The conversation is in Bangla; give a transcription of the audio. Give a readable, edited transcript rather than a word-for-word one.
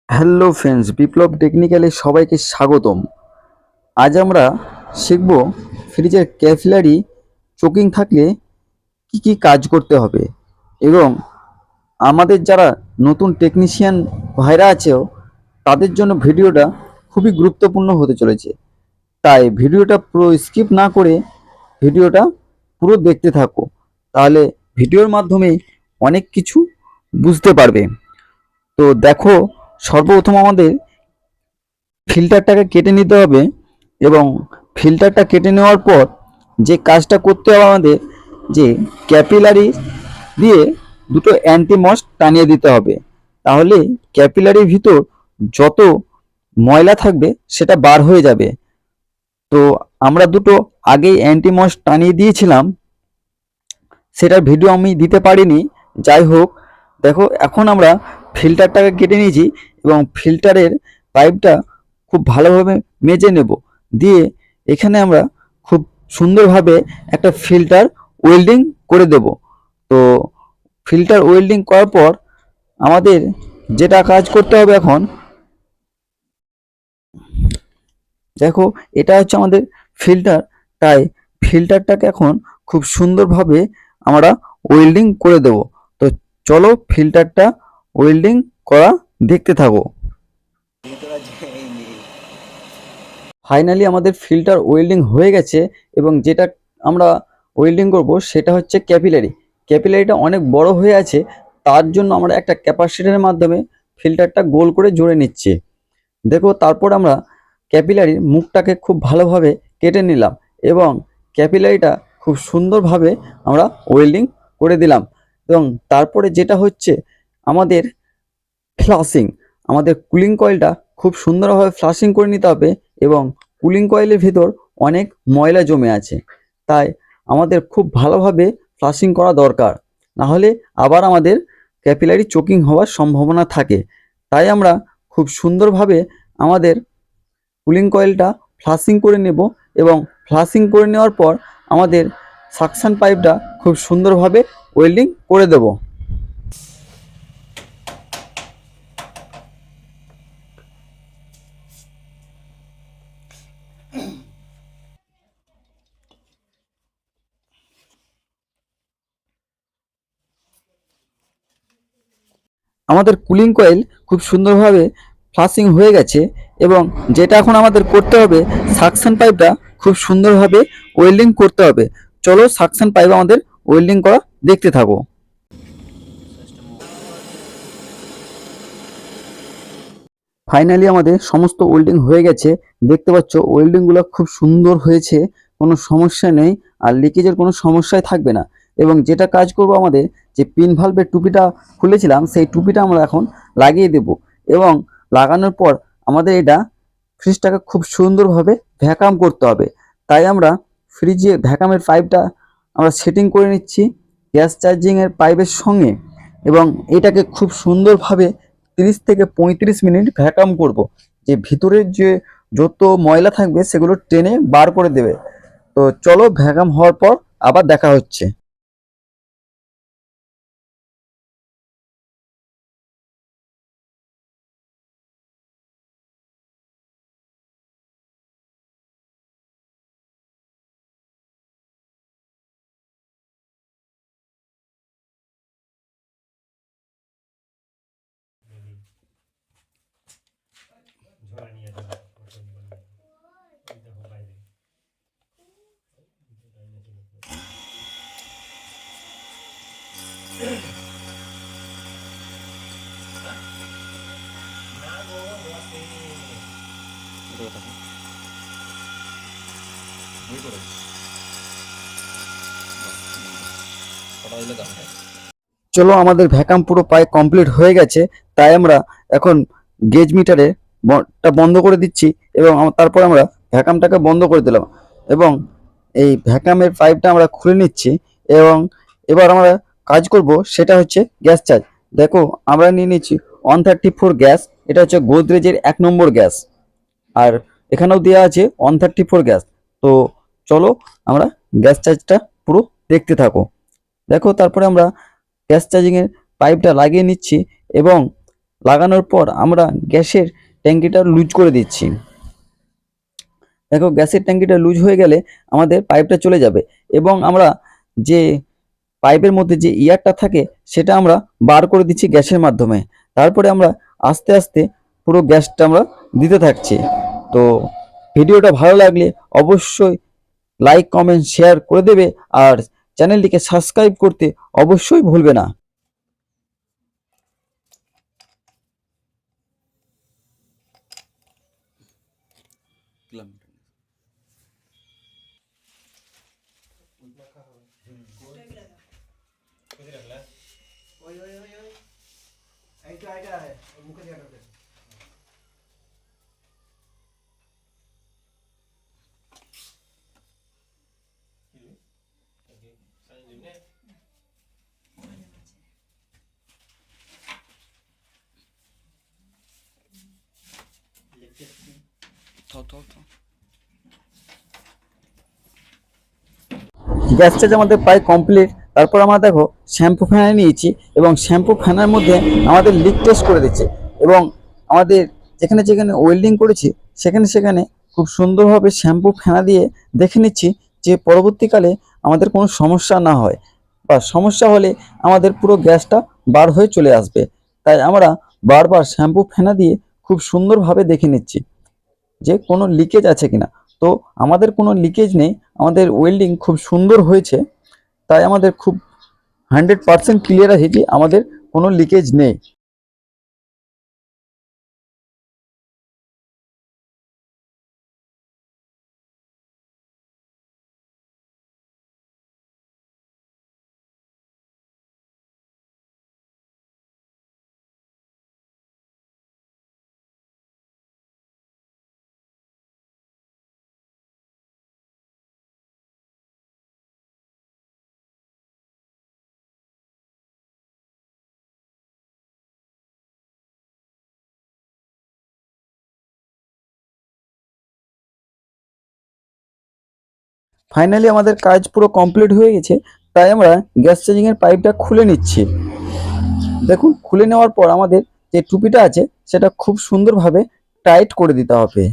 হ্যালো ফ্রেন্ডস, বিপ্লব টেকনিক্যালে সবাইকে স্বাগতম। আজ আমরা শিখব ফ্রিজের ক্যাপিলারি চোকিং থাকলে কি কি কাজ করতে হবে, এবং আমাদের যারা নতুন টেকনিশিয়ান ভাইরা আছেও তাদের জন্য ভিডিওটা খুবই গুরুত্বপূর্ণ হতে চলেছে। তাই ভিডিওটা পুরো স্কিপ না করে ভিডিওটা পুরো দেখতে থাকো, তাহলে ভিডিওর মাধ্যমে অনেক কিছু বুঝতে পারবে। তো দেখো, সর্বপ্রথম আমাদের ফিল্টারটাকে কেটে নিতে হবে, এবং ফিল্টারটা কেটে নেওয়ার পর যে কাজটা করতে হবে আমাদের, যে ক্যাপিলারি দিয়ে দুটো অ্যান্টিমস্ট টানিয়ে দিতে হবে। তাহলে ক্যাপিলারির ভিতর যত ময়লা থাকবে সেটা বার হয়ে যাবে। তো আমরা দুটো আগেই অ্যান্টিমস্ট টানিয়ে দিয়েছিলাম, সেটার ভিডিও আমি দিতে পারিনি। যাই হোক, দেখো এখন আমরা ফিল্টারটাকে কেটে নিয়েছি এবং ফিল্টারের পাইপটা খুব ভালোভাবে মেজে নেব। দিয়ে এখানে আমরা খুব সুন্দরভাবে একটা ফিল্টার ওয়েল্ডিং করে দেব। তো ফিল্টার ওয়েল্ডিং করার পর আমাদের যেটা কাজ করতে হবে এখন, দেখো এটা হচ্ছে আমাদের ফিল্টার। তাই ফিল্টারটাকে এখন খুব সুন্দরভাবে আমরা ওয়েল্ডিং করে দেব। তো চলো ফিল্টারটা ওয়েল্ডিং করা দেখতে থাকো। ফাইনালি আমাদের ফিল্টার ওয়েল্ডিং হয়ে গেছে, এবং যেটা আমরা ওয়েল্ডিং করব সেটা হচ্ছে ক্যাপিলারি। ক্যাপিলারিটা অনেক বড় হয়ে আছে, তার জন্য আমরা একটা ক্যাপাসিটরের মাধ্যমে ফিল্টারটা গোল করে জুড়ে নিচ্ছি। দেখো, তারপর আমরা ক্যাপিলারির মুখটাকে খুব ভালোভাবে কেটে নিলাম, এবং ক্যাপিলারিটা খুব সুন্দরভাবে আমরা ওয়েল্ডিং করে দিলাম। এবং তারপরে যেটা হচ্ছে আমাদের ফ্লাশিং, আমাদের কুলিং কয়েলটা খুব সুন্দরভাবে ফ্লাশিং করে নিতে হবে, এবং কুলিং কয়েলের ভিতর অনেক ময়লা জমে আছে, তাই আমাদের খুব ভালোভাবে ফ্লাশিং করা দরকার, না হলে আবার আমাদের ক্যাপিলারি চোকিং হওয়ার সম্ভাবনা থাকে। তাই আমরা খুব সুন্দরভাবে আমাদের কুলিং কয়েলটা ফ্লাশিং করে নেব, এবং ফ্লাশিং করে নেওয়ার পর আমাদের সাকশন পাইপটা খুব সুন্দরভাবে ওয়েল্ডিং করে দেব। আমাদের কুলিং কয়েল খুব সুন্দরভাবে ফ্লাশিং হয়ে গেছে, এবং যেটা এখন আমাদের করতে হবে, সাকশন পাইপটা খুব সুন্দরভাবে ওয়েল্ডিং করতে হবে। চলো সাকশন পাইপ আমাদের ওয়েল্ডিং করা দেখতে থাকো। ফাইনালি আমাদের সমস্ত ওয়েল্ডিং হয়ে গেছে। দেখতে পাচ্ছ ওয়েল্ডিংগুলো খুব সুন্দর হয়েছে, কোনো সমস্যা নেই, আর লিকেজের কোনো সমস্যাই থাকবে না। এবং যেটা কাজ করব, আমাদের যে পিন ভালভের টুপিটা খুলেছিলাম সেই টুপিটা আমরা এখন লাগিয়ে দেব, এবং লাগানোর পর আমাদের এটা ফ্রিজটাকে খুব সুন্দরভাবে ভ্যাকাম করতে হবে। তাই আমরা ফ্রিজে ভ্যাকামের পাইপটা আমরা সেটিং করে নিচ্ছি গ্যাস চার্জিংয়ের পাইপের সঙ্গে, এবং এটাকে খুব সুন্দরভাবে 30 থেকে 35 মিনিট ভ্যাকাম করব, যে ভিতরের যে যত ময়লা থাকবে সেগুলো টেনে বার করে দেবে। তো চলো ভ্যাকাম হওয়ার পর আবার দেখা হচ্ছে। চলো আমাদের ভ্যাকাম পুরো প্রায় কমপ্লিট হয়ে গেছে। তাই আমরা এখন গেজ মিটারে বন্ধ করে দিচ্ছি, এবং তারপর আমরা ভ্যাকামটাকে বন্ধ করে দিলাম, এবং এই ভ্যাকামের পাইপটা আমরা খুলে নিচ্ছি। এবং এবার আমরা কাজ করব, সেটা হচ্ছে গ্যাস চার্জ। দেখো, আমরা নিয়ে নিচ্ছি 134 গ্যাস, এটা হচ্ছে গোদরেজের 1 নম্বর গ্যাস, আর এখানেও দেওয়া আছে 134 গ্যাস। তো চলো আমরা গ্যাস চার্জটা পুরো দেখতে থাকো। দেখো, তারপরে আমরা গ্যাস চার্জিংয়ের পাইপটা লাগিয়ে নিচ্ছি, এবং লাগানোর পর আমরা গ্যাসের ট্যাঙ্কিটা লুজ করে দিচ্ছি। দেখো গ্যাসের ট্যাঙ্কিটা লুজ হয়ে গেলে আমাদের পাইপটা চলে যাবে এবং আমরা যে পাইপের মধ্যে যে ইয়ারটা থাকে সেটা আমরা বার করে দিচ্ছি গ্যাসের মাধ্যমে। তারপরে আমরা আস্তে আস্তে পুরো গ্যাসটা আমরা দিতে থাকছি। তো ভিডিওটা ভালো লাগলে অবশ্যই লাইক কমেন্ট শেয়ার করে দেবে আর চ্যানেলটিকে সাবস্ক্রাইব করতে অবশ্যই ভুলবে না। গ্যাস চার্জ আমাদের প্রায় কমপ্লিট। তারপর আমরা দেখো শ্যাম্পু ফেনা নিয়েছি এবং শ্যাম্পু ফেনার মধ্যে আমাদের লিক টেস্ট করে দিচ্ছে এবং আমাদের যেখানে যেখানে ওয়েল্ডিং করেছি সেখানে সেখানে খুব সুন্দরভাবে শ্যাম্পু ফেনা দিয়ে দেখে নিচ্ছি যে পরবর্তীকালে আমাদের কোনো সমস্যা না হয়, বা সমস্যা হলে আমাদের পুরো গ্যাসটা বার হয়ে চলে আসবে। তাই আমরা বারবার শ্যাম্পু ফেনা দিয়ে খুব সুন্দরভাবে দেখে নিচ্ছি যে কোনো লিকেজ আছে কিনা। তো আমাদের কোনো লিকেজ নেই, আমাদের ওয়েল্ডিং খুব সুন্দর হয়েছে। তাই আমাদের খুব 100% ক্লিয়ার আছে যে আমাদের কোনো লিকেজ নেই। ফাইনালি আমাদের কাজ পুরো কমপ্লিট হয়ে গেছে। তাই আমরা গ্যাস চেঞ্জিংয়ের পাইপটা খুলে নিচ্ছি। দেখুন খুলে নেওয়ার পর আমাদের যে টুপিটা আছে সেটা খুব সুন্দরভাবে টাইট করে দিতে হবে।